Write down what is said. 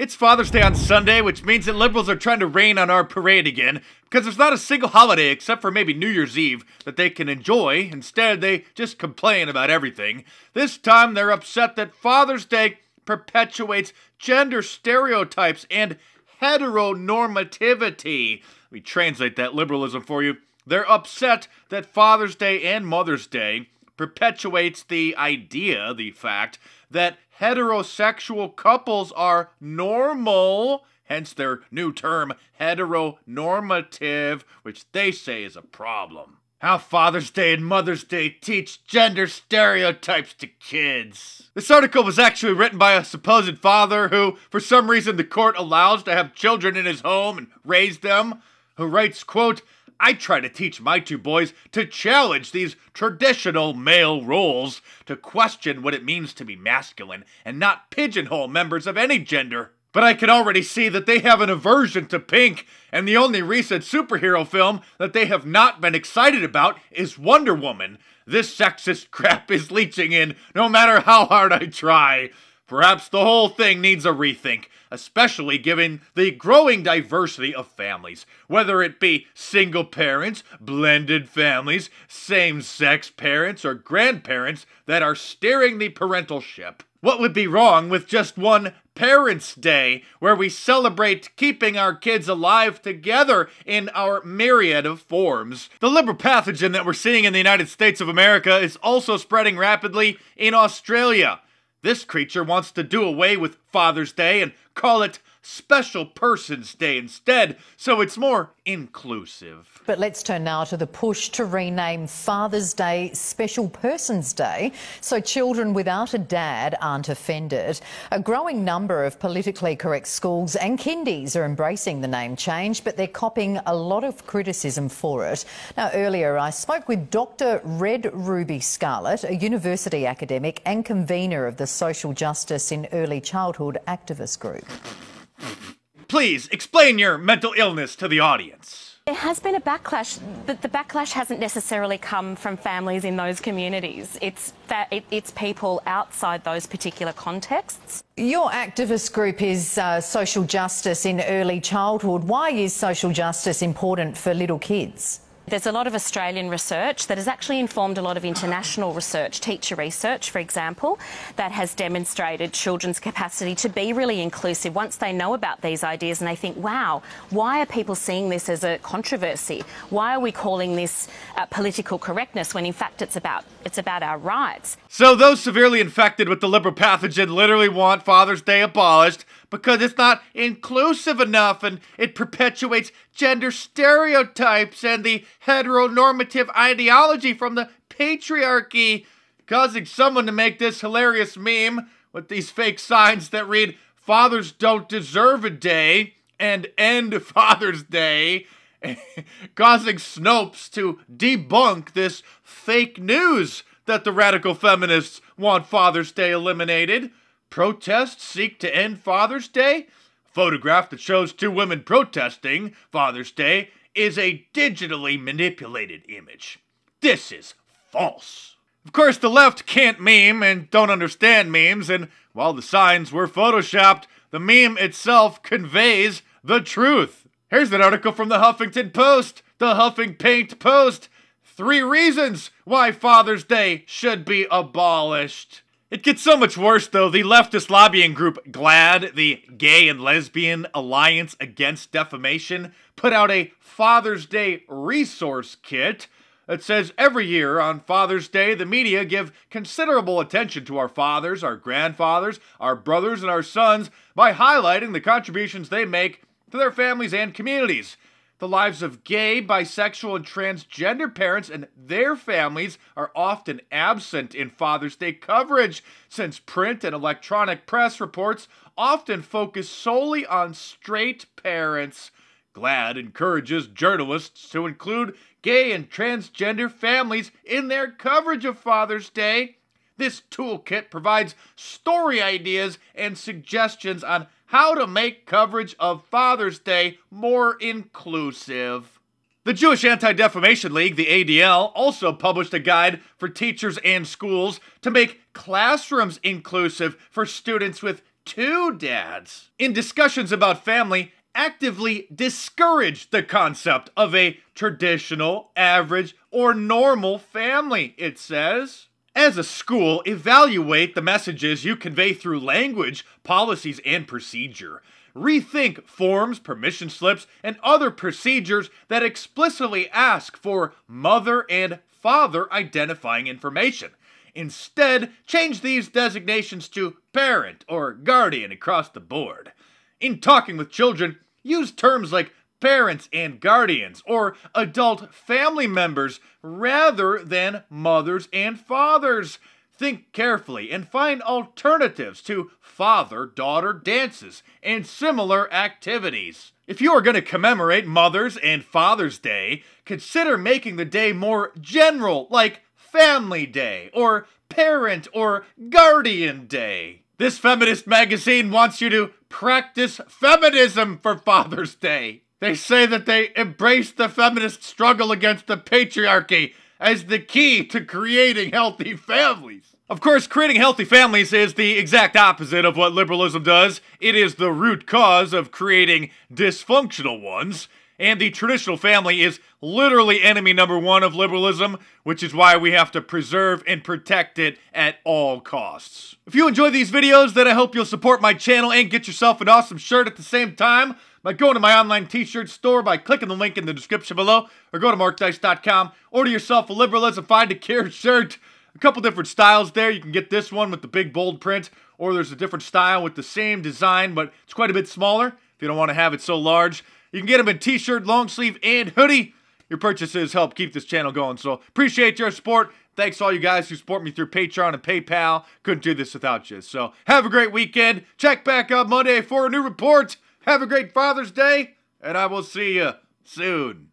It's Father's Day on Sunday, which means that liberals are trying to rain on our parade again, because there's not a single holiday except for maybe New Year's Eve that they can enjoy. Instead, they just complain about everything. This time, they're upset that Father's Day perpetuates gender stereotypes and heteronormativity. Let me translate that liberalism for you. They're upset that Father's Day and Mother's Day perpetuates the idea, the fact, that heterosexual couples are normal, hence their new term, heteronormative, which they say is a problem. How Father's Day and Mother's Day teach gender stereotypes to kids. This article was actually written by a supposed father who, for some reason, the court allows to have children in his home and raise them, who writes, quote, "I try to teach my two boys to challenge these traditional male roles, to question what it means to be masculine, and not pigeonhole members of any gender. But I can already see that they have an aversion to pink, and the only recent superhero film that they have not been excited about is Wonder Woman. This sexist crap is leaching in, no matter how hard I try. Perhaps the whole thing needs a rethink, especially given the growing diversity of families, whether it be single parents, blended families, same-sex parents, or grandparents that are steering the parental ship. What would be wrong with just one Parents' Day, where we celebrate keeping our kids alive together in our myriad of forms? The liberal pathogen that we're seeing in the United States of America is also spreading rapidly in Australia. This creature wants to do away with Father's Day and call it Special Persons Day instead, so it's more inclusive. But let's turn now to the push to rename Father's Day Special Persons Day so children without a dad aren't offended. A growing number of politically correct schools and kindies are embracing the name change, but they're copping a lot of criticism for it. Now, earlier I spoke with Dr. Red Ruby Scarlett, a university academic and convener of the Social Justice in Early Childhood activist group. Please, explain your mental illness to the audience. There has been a backlash, but the backlash hasn't necessarily come from families in those communities. It's people outside those particular contexts. Your activist group is Social Justice in Early Childhood. Why is social justice important for little kids? There's a lot of Australian research that has actually informed a lot of international research, teacher research, for example, that has demonstrated children's capacity to be really inclusive once they know about these ideas and they think, wow, why are people seeing this as a controversy? Why are we calling this political correctness when in fact it's about our rights? So those severely infected with the liberal pathogen literally want Father's Day abolished because it's not inclusive enough and it perpetuates gender stereotypes and the heteronormative ideology from the patriarchy, causing someone to make this hilarious meme with these fake signs that read, "Fathers don't deserve a day," and "End Father's Day," causing Snopes to debunk this fake news that the radical feminists want Father's Day eliminated. Protests seek to end Father's Day? Photograph that shows two women protesting Father's Day is a digitally manipulated image. This is false. Of course, the left can't meme and don't understand memes, and while the signs were photoshopped, the meme itself conveys the truth. Here's an article from the Huffington Post, the Huffing Paint Post. 3 reasons why Father's Day should be abolished. It gets so much worse, though. The leftist lobbying group GLAAD, the Gay and Lesbian Alliance Against Defamation, put out a Father's Day resource kit that says every year on Father's Day, the media give considerable attention to our fathers, our grandfathers, our brothers, and our sons by highlighting the contributions they make to their families and communities. The lives of gay, bisexual, and transgender parents and their families are often absent in Father's Day coverage, since print and electronic press reports often focus solely on straight parents. GLAAD encourages journalists to include gay and transgender families in their coverage of Father's Day. This toolkit provides story ideas and suggestions on how to make coverage of Father's Day more inclusive. The Jewish Anti-Defamation League, the ADL, also published a guide for teachers and schools to make classrooms inclusive for students with two dads. In discussions about family, actively discourage the concept of a traditional, average, or normal family, it says. As a school, evaluate the messages you convey through language, policies, and procedure. Rethink forms, permission slips, and other procedures that explicitly ask for mother and father identifying information. Instead, change these designations to parent or guardian across the board. In talking with children, use terms like parents and guardians or adult family members rather than mothers and fathers. Think carefully and find alternatives to father-daughter dances and similar activities. If you are going to commemorate Mother's and Father's Day, consider making the day more general, like Family Day or Parent or Guardian Day. This feminist magazine wants you to practice feminism for Father's Day. They say that they embrace the feminist struggle against the patriarchy as the key to creating healthy families. Of course, creating healthy families is the exact opposite of what liberalism does. It is the root cause of creating dysfunctional ones. And the traditional family is literally enemy number one of liberalism, which is why we have to preserve and protect it at all costs. If you enjoy these videos, then I hope you'll support my channel and get yourself an awesome shirt at the same time by going to my online t-shirt store by clicking the link in the description below, or go to MarkDice.com, order yourself a Liberalism Find a Care shirt. A couple different styles there. You can get this one with the big bold print, or there's a different style with the same design, but it's quite a bit smaller if you don't want to have it so large. You can get them in t-shirt, long sleeve, and hoodie. Your purchases help keep this channel going, so appreciate your support. Thanks to all you guys who support me through Patreon and PayPal. Couldn't do this without you. So have a great weekend. Check back on Monday for a new report. Have a great Father's Day, and I will see you soon.